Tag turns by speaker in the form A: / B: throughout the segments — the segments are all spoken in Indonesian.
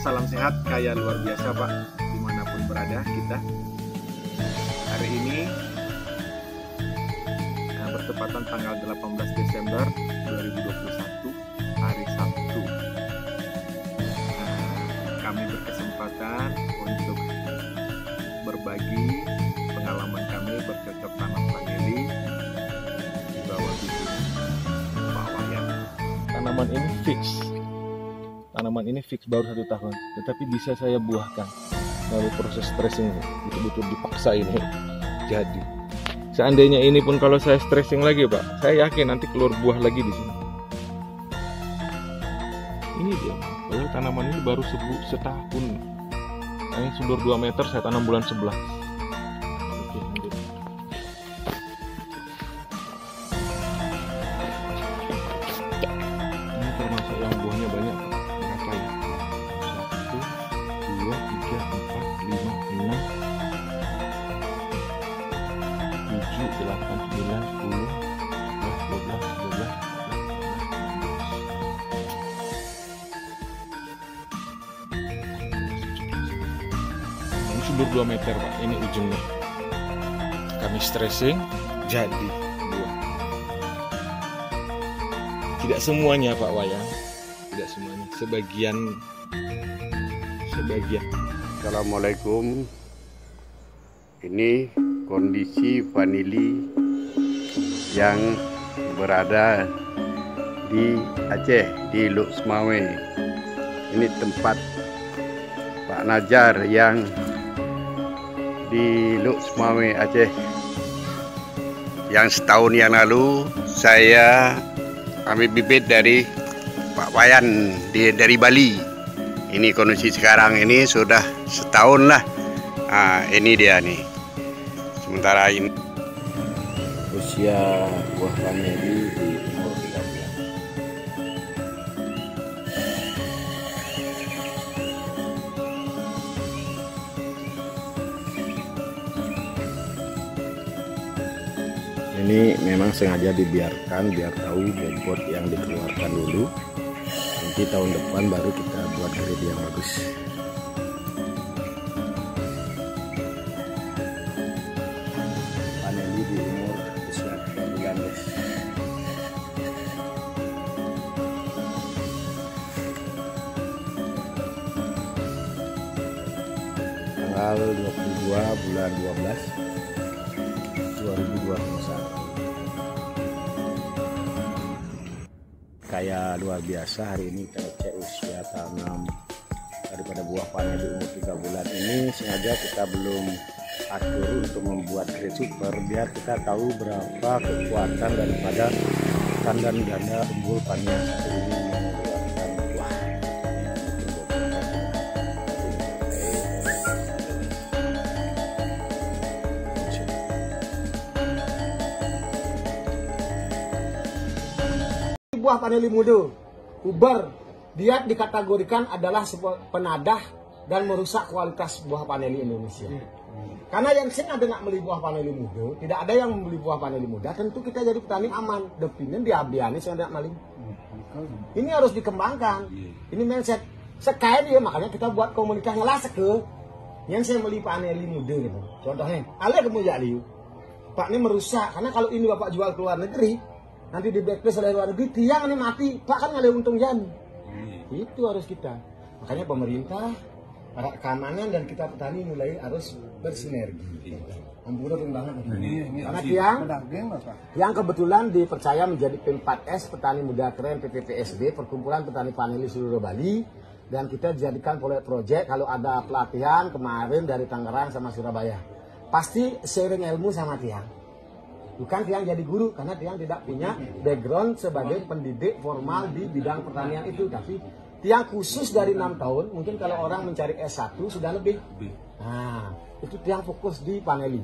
A: salam sehat, kaya luar biasa Pak, dimanapun berada kita. Hari ini bertepatan tanggal 18 Desember 2021, hari Sabtu. Kami berkesempatan untuk berbagi pengalaman kami bercocok tanam vanili di bawah bibit Pak Wayan.
B: Tanaman ini fix baru 1 tahun, tetapi bisa saya buahkan melalui proses stressing, betul-betul dipaksa ini jadi. Seandainya ini pun kalau saya stressing lagi Pak, saya yakin nanti keluar buah lagi di sini. Ini dia, kalau tanaman ini baru setahun. Ini sulur 2 meter saya tanam bulan 11. Oke, lanjut. Ini termasuk yang buahnya banyak Pak. Berapa ya? 1, 2, 3, 4, 5, 6, 7, 8, 9, 10, 11, 12, 13. Ini sulur 2 meter Pak, ini ujungnya. Kami stressing, jadi buah. Tidak semuanya Pak Wayan, tidak semuanya, sebagian.
C: Assalamualaikum. Ini kondisi vanili yang berada di Aceh, di Luk Semawe. Ini tempat Pak Najar yang di Luk Semawe, Aceh. Yang setahun yang lalu saya ambil bibit dari Pak Wayan dari Bali. Ini kondisi sekarang ini sudah setahun lah. Ini dia nih. Sementara ini
D: usia buah vanili di umur 3 bulan. Ini memang sengaja dibiarkan biar tahu bobot yang dikeluarkan dulu. Nanti tahun depan baru kita buat grade yang bagus. Vanili di umur usia 3 bulan guys. Tanggal 22 bulan 12 2021. Kayak luar biasa, hari ini kita cek usia tanam daripada buah vanili umur 3 bulan ini. Sengaja kita belum atur untuk membuat grade super biar kita tahu berapa kekuatan daripada tandan ganda unggul vanili satu ini mengeluarkan buah.
E: Buah vanili muda, uber, dia dikategorikan adalah sebuah penadah dan merusak kualitas buah vanili Indonesia. Karena yang sing ada nak beli buah vanili muda, tidak ada yang membeli buah vanili muda, tentu kita jadi petani aman. Depinin diabiani saya tidak maling. Ini harus dikembangkan. Ini mindset. Sekaya dia makanya kita buat komunitas ngelas ke yang saya beli vanili muda gitu. Contohnya, ale kemudian liu. Pak ini merusak karena kalau ini Bapak jual ke luar negeri, nanti di blacklist oleh luar negeri, tiang ini mati, Pak kan nggak ada untung jan. Itu harus kita. Makanya pemerintah, para keamanan dan kita petani mulai harus bersinergi. Ampura banget. Karena tiang kebetulan dipercaya menjadi P4S Petani Muda Keren PPPSB, Perkumpulan Petani Vanili seluruh Bali, dan kita jadikan proyek kalau ada pelatihan kemarin dari Tangerang sama Surabaya. Pasti sharing ilmu sama tiang. Bukan tiang jadi guru, karena tiang tidak punya background sebagai pendidik formal di bidang pertanian itu. Tapi tiang khusus dari 6 tahun, mungkin kalau orang mencari S1 sudah lebih. Nah, itu tiang fokus di vanili.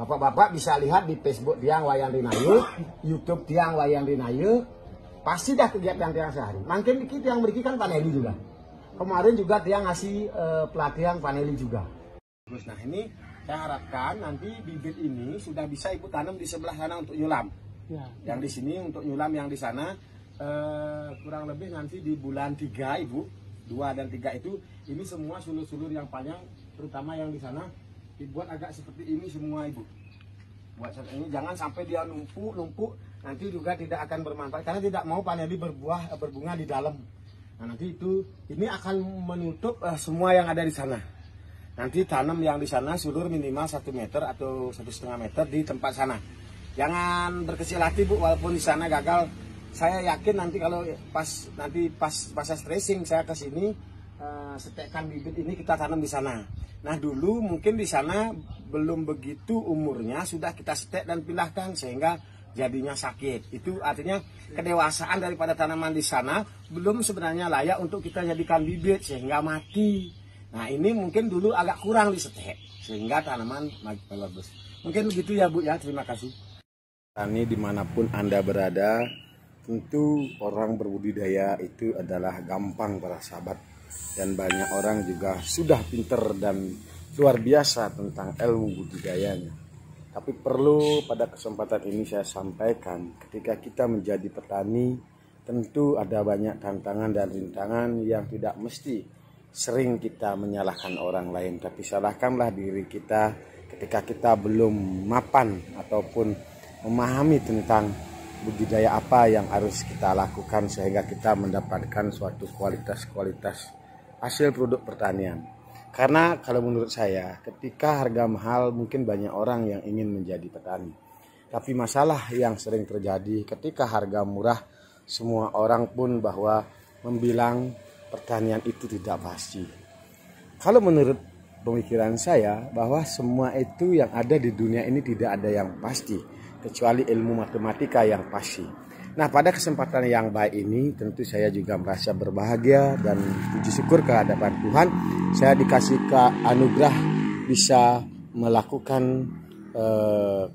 E: Bapak-bapak bisa lihat di Facebook tiang Wayan Rinayu, YouTube tiang Wayan Rinayu, pasti dah kegiatan tiang sehari. Makin dikit tiang beri kan vanili juga. Kemarin juga tiang ngasih pelatihan vanili juga. Nah ini saya harapkan nanti bibit ini sudah bisa ibu tanam di sebelah sana untuk nyulam. Ya. Yang di sini untuk nyulam, yang di sana kurang lebih nanti di bulan 3 ibu 2 dan 3 itu, ini semua sulur-sulur yang panjang, terutama yang di sana dibuat agak seperti ini semua Ibu. Buat seperti ini, jangan sampai dia numpuk, nanti juga tidak akan bermanfaat karena tidak mau paneli berbunga di dalam. Nah, nanti ini akan menutup semua yang ada di sana. Nanti tanam yang di sana sulur minimal 1 meter atau 1,5 meter di tempat sana. Jangan berkecil hati Bu, walaupun di sana gagal. Saya yakin nanti kalau pas saya stressing saya ke sini, setekkan bibit ini kita tanam di sana. Nah dulu mungkin di sana belum begitu umurnya sudah kita setek dan pindahkan sehingga jadinya sakit. Itu artinya kedewasaan daripada tanaman di sana belum sebenarnya layak untuk kita jadikan bibit sehingga mati. Nah ini mungkin dulu agak kurang disetek sehingga tanaman bagus. Mungkin begitu ya Bu ya, terima kasih.
D: Tani dimanapun Anda berada, tentu orang berbudidaya itu adalah gampang para sahabat. Dan banyak orang juga sudah pinter dan luar biasa tentang ilmu budidayanya. Tapi perlu pada kesempatan ini saya sampaikan, ketika kita menjadi petani, tentu ada banyak tantangan dan rintangan yang tidak mesti sering kita menyalahkan orang lain. Tapi salahkanlah diri kita ketika kita belum mapan ataupun memahami tentang budidaya apa yang harus kita lakukan sehingga kita mendapatkan suatu kualitas hasil produk pertanian. Karena kalau menurut saya ketika harga mahal mungkin banyak orang yang ingin menjadi petani. Tapi masalah yang sering terjadi ketika harga murah, semua orang pun bahwa membilang pertanian itu tidak pasti. Kalau menurut pemikiran saya bahwa semua itu yang ada di dunia ini tidak ada yang pasti kecuali ilmu matematika yang pasti. Nah pada kesempatan yang baik ini tentu saya juga merasa berbahagia dan puji syukur kehadapan Tuhan. Saya dikasih anugerah bisa melakukan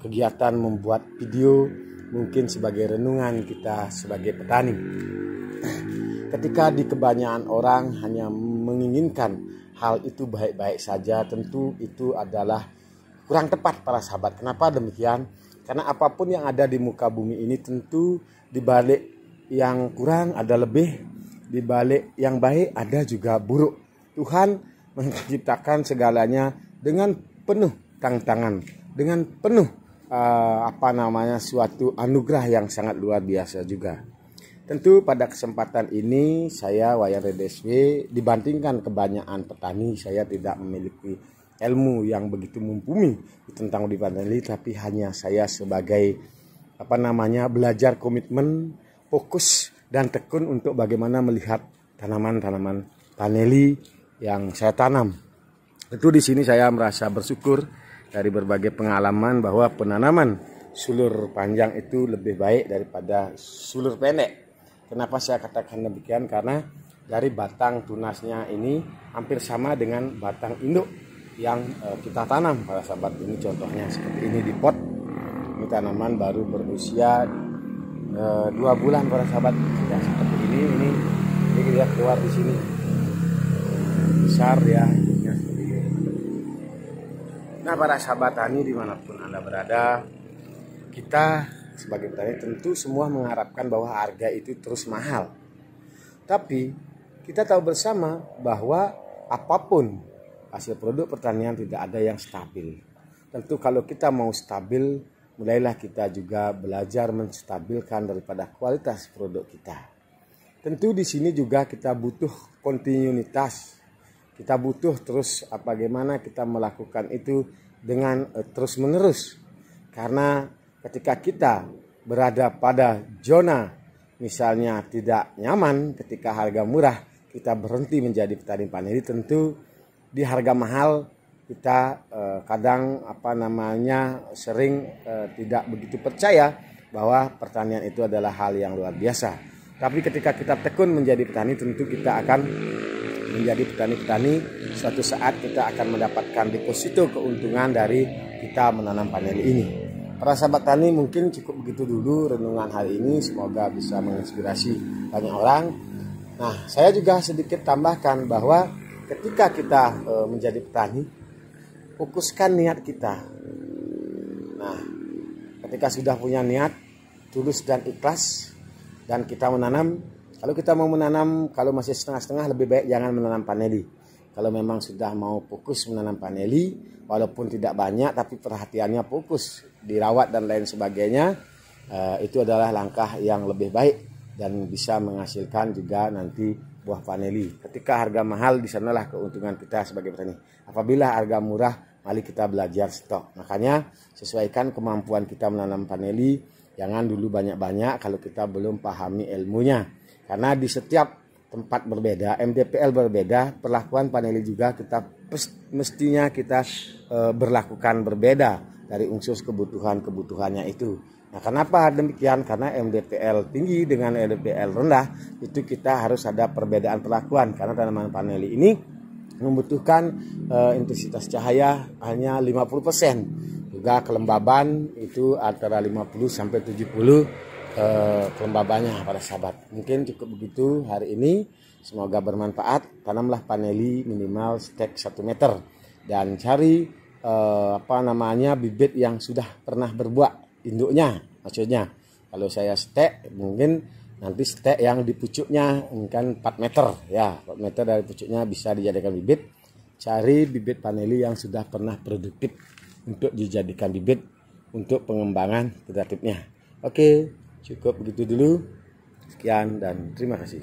D: kegiatan membuat video mungkin sebagai renungan kita sebagai petani. Ketika di kebanyakan orang hanya menginginkan hal itu baik-baik saja, tentu itu adalah kurang tepat para sahabat. Kenapa demikian? Karena apapun yang ada di muka bumi ini tentu di balik yang kurang ada lebih, di balik yang baik ada juga buruk. Tuhan menciptakan segalanya dengan penuh tantangan, dengan penuh suatu anugerah yang sangat luar biasa juga. Tentu pada kesempatan ini saya Wayan RDSW dibandingkan kebanyakan petani, saya tidak memiliki ilmu yang begitu mumpuni tentang budidaya paneli, tapi hanya saya sebagai belajar komitmen, fokus dan tekun untuk bagaimana melihat tanaman-tanaman paneli yang saya tanam. Tentu di sini saya merasa bersyukur dari berbagai pengalaman bahwa penanaman sulur panjang itu lebih baik daripada sulur pendek. Kenapa saya katakan demikian? Karena dari batang tunasnya ini hampir sama dengan batang induk yang kita tanam para sahabat. Ini contohnya seperti ini di pot. Ini tanaman baru berusia 2 bulan para sahabat. Ya, seperti ini dia keluar di sini besar ya. Nah para sahabat tani dimanapun Anda berada, kita sebagai petani tentu semua mengharapkan bahwa harga itu terus mahal. Tapi kita tahu bersama bahwa apapun hasil produk pertanian tidak ada yang stabil. Tentu kalau kita mau stabil, mulailah kita juga belajar menstabilkan daripada kualitas produk kita. Tentu di sini juga kita butuh kontinuitas. Kita butuh terus bagaimana kita melakukan itu dengan terus-menerus. Karena ketika kita berada pada zona misalnya tidak nyaman, ketika harga murah kita berhenti menjadi petani paneli, tentu di harga mahal kita kadang sering tidak begitu percaya bahwa pertanian itu adalah hal yang luar biasa. Tapi ketika kita tekun menjadi petani, tentu kita akan menjadi petani-petani. Suatu saat kita akan mendapatkan deposito keuntungan dari kita menanam paneli ini. Para sahabat tani, mungkin cukup begitu dulu renungan hari ini. Semoga bisa menginspirasi banyak orang. Nah, saya juga sedikit tambahkan bahwa ketika kita menjadi petani, fokuskan niat kita. Nah, ketika sudah punya niat tulus dan ikhlas dan kita menanam, Kalau kita mau menanam, kalau masih setengah-setengah, lebih baik jangan menanam paneli. Kalau memang sudah mau fokus menanam paneli, walaupun tidak banyak tapi perhatiannya fokus, dirawat dan lain sebagainya, itu adalah langkah yang lebih baik dan bisa menghasilkan juga nanti buah paneli. Ketika harga mahal, di sanalah keuntungan kita sebagai petani. Apabila harga murah, mari kita belajar stok. Makanya sesuaikan kemampuan kita menanam paneli, jangan dulu banyak-banyak kalau kita belum pahami ilmunya. Karena di setiap tempat berbeda, MDPL berbeda, perlakuan paneli juga kita mestinya kita berlakukan berbeda dari unsur kebutuhannya itu. Nah, kenapa demikian? Karena MDPL tinggi dengan MDPL rendah, itu kita harus ada perbedaan perlakuan. Karena tanaman paneli ini membutuhkan intensitas cahaya hanya 50%. Juga kelembaban itu antara 50 sampai 70 kelembabannya para sahabat. Mungkin cukup begitu hari ini. Semoga bermanfaat. Tanamlah paneli minimal stek 1 meter dan cari bibit yang sudah pernah berbuah induknya. Maksudnya kalau saya stek, mungkin nanti stek yang di pucuknya mungkin 4 meter ya, 4 meter dari pucuknya bisa dijadikan bibit. Cari bibit paneli yang sudah pernah produktif untuk dijadikan bibit untuk pengembangan kreatifnya. Oke, cukup begitu dulu. Sekian dan terima kasih.